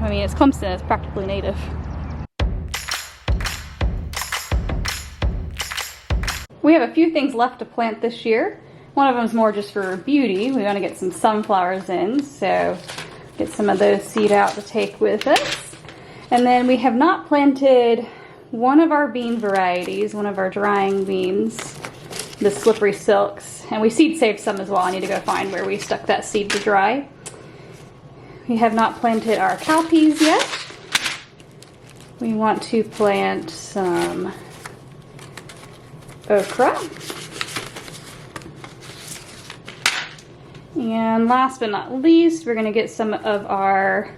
I mean, it's Clemson, it's practically native. We have a few things left to plant this year. One of them is more just for beauty. We want to get some sunflowers in, so get some of those seed out to take with us. And then we have not planted one of our bean varieties, one of our drying beans, the slippery silks. And we seed saved some as well. I need to go find where we stuck that seed to dry. We have not planted our cowpeas yet. We want to plant some okra. And last but not least, we're gonna get some of our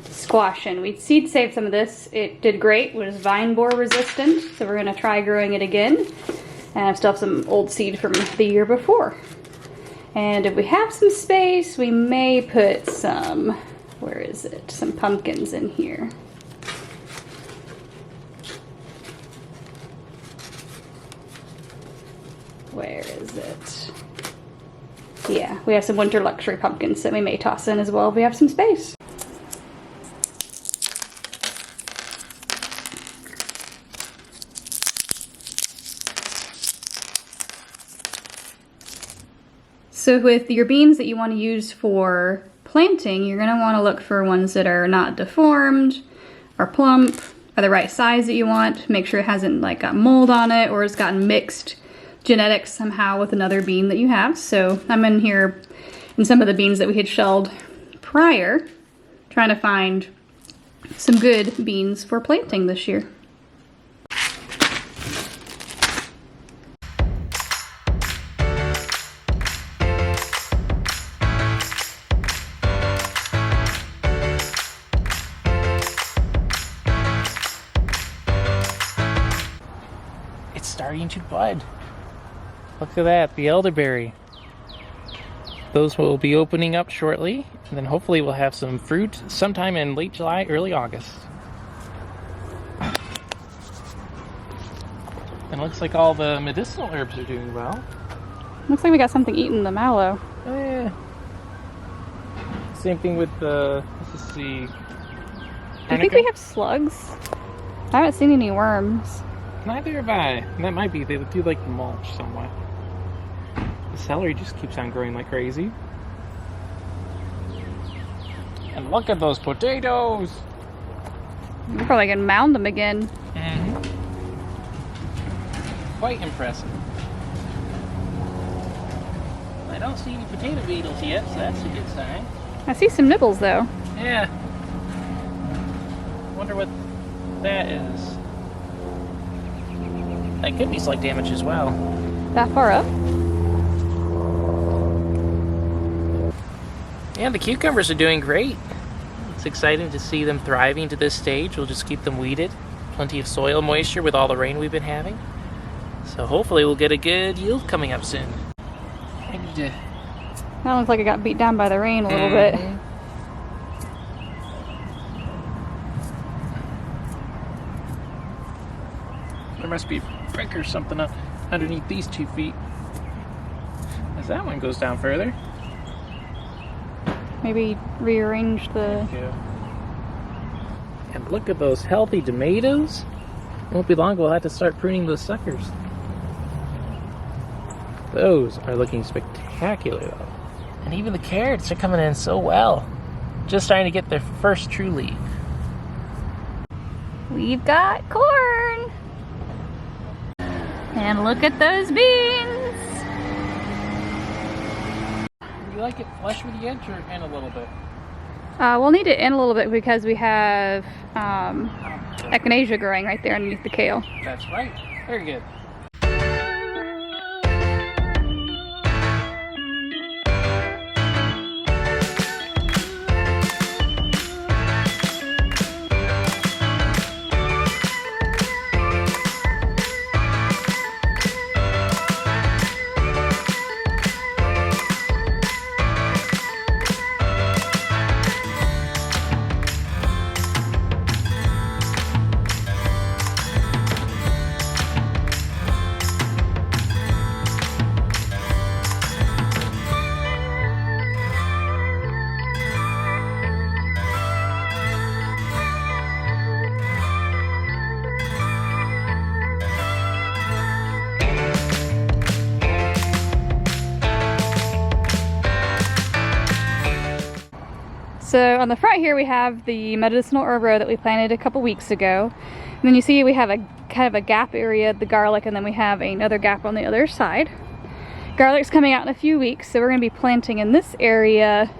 squash in. We seed saved some of this. It did great, it was vine borer resistant, so we're gonna try growing it again. And I still have some old seed from the year before. And if we have some space, we may put some, where is it? Some pumpkins in here. Where is it? Yeah, we have some winter luxury pumpkins that we may toss in as well if we have some space. So with your beans that you want to use for planting, you're going to want to look for ones that are not deformed or plump, are the right size that you want. Make sure it hasn't like got mold on it or it's gotten mixed genetics somehow with another bean that you have. So I'm in here in some of the beans that we had shelled prior, trying to find some good beans for planting this year. It's starting to bud. Look at that, the elderberry. Those will be opening up shortly, and then hopefully we'll have some fruit sometime in late July, early August. And it looks like all the medicinal herbs are doing well. Looks like we got something eating the mallow. Oh yeah. Same thing with the, let's see. Do you think we have slugs? I haven't seen any worms. Neither have I. That might be, they do like the mulch somewhat. The celery just keeps on growing like crazy. And look at those potatoes! We're probably gonna mound them again. Mm-hmm. Quite impressive. I don't see any potato beetles yet, so that's a good sign. I see some nibbles though. Yeah. Wonder what that is. That could be slug damage as well. That far up? Yeah, the cucumbers are doing great. It's exciting to see them thriving to this stage. We'll just keep them weeded. Plenty of soil moisture with all the rain we've been having. So hopefully we'll get a good yield coming up soon. I need to... That looks like it got beat down by the rain a little bit. There must be a brick or something up underneath these 2 feet. As that one goes down further. Maybe rearrange the... Yeah. And look at those healthy tomatoes. It won't be long we'll have to start pruning those suckers. Those are looking spectacular though. And even the carrots are coming in so well. Just starting to get their first true leaf. We've got corn! And look at those beans! You like it flush with the edge or in a little bit? We'll need it in a little bit because we have echinacea growing right there underneath the kale. That's right. Very good. So on the front here we have the medicinal herb row that we planted a couple weeks ago. And then you see we have a kind of a gap area, the garlic, and then we have another gap on the other side. Garlic's coming out in a few weeks, so we're going to be planting in this area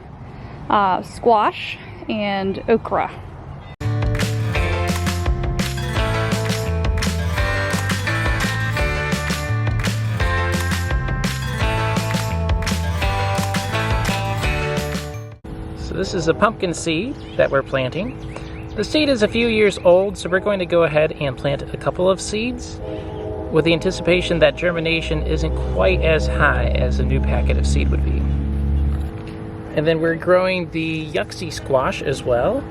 squash and okra. So this is a pumpkin seed that we're planting. The seed is a few years old, so we're going to go ahead and plant a couple of seeds with the anticipation that germination isn't quite as high as a new packet of seed would be. And then we're growing the Yuxie squash as well.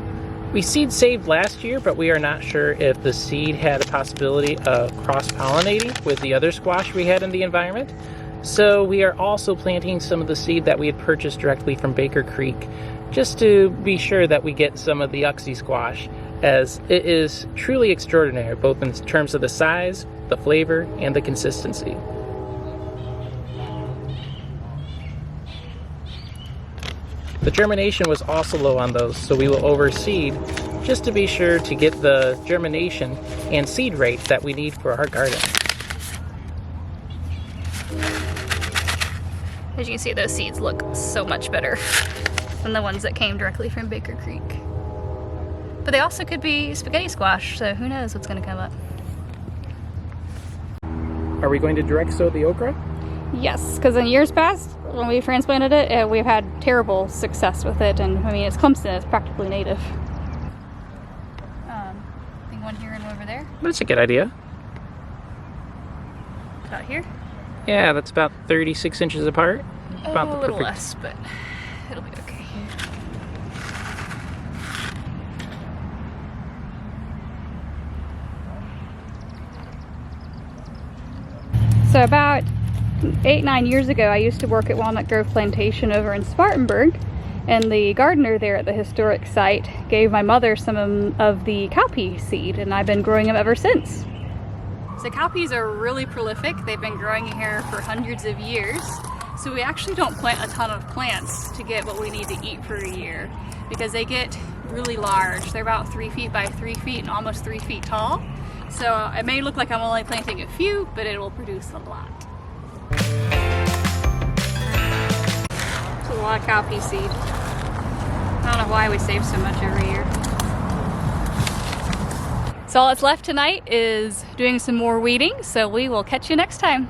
We seed saved last year, but we are not sure if the seed had a possibility of cross-pollinating with the other squash we had in the environment. So we are also planting some of the seed that we had purchased directly from Baker Creek, just to be sure that we get some of the Yuxie squash, as it is truly extraordinary, both in terms of the size, the flavor, and the consistency. The germination was also low on those, so we will overseed just to be sure to get the germination and seed rates that we need for our garden. As you can see, those seeds look so much better than the ones that came directly from Baker Creek. But they also could be spaghetti squash, so who knows what's going to come up. Are we going to direct sow the okra? Yes, because in years past, when we transplanted it, we've had terrible success with it, and I mean, it's Clemson, it's practically native. I think one here and one over there. That's a good idea. About here? Yeah, that's about 36 inches apart. About A little less, but it'll be okay. So about 8-9 years ago, I used to work at Walnut Grove Plantation over in Spartanburg, and the gardener there at the historic site gave my mother some of the cowpea seed, and I've been growing them ever since. So cowpeas are really prolific. They've been growing here for hundreds of years. So we actually don't plant a ton of plants to get what we need to eat for a year, because they get really large. They're about 3 feet by 3 feet and almost 3 feet tall. So it may look like I'm only planting a few, but it will produce a lot. It's a lot of cowpea seed. I don't know why we save so much every year. So all that's left tonight is doing some more weeding, so we will catch you next time.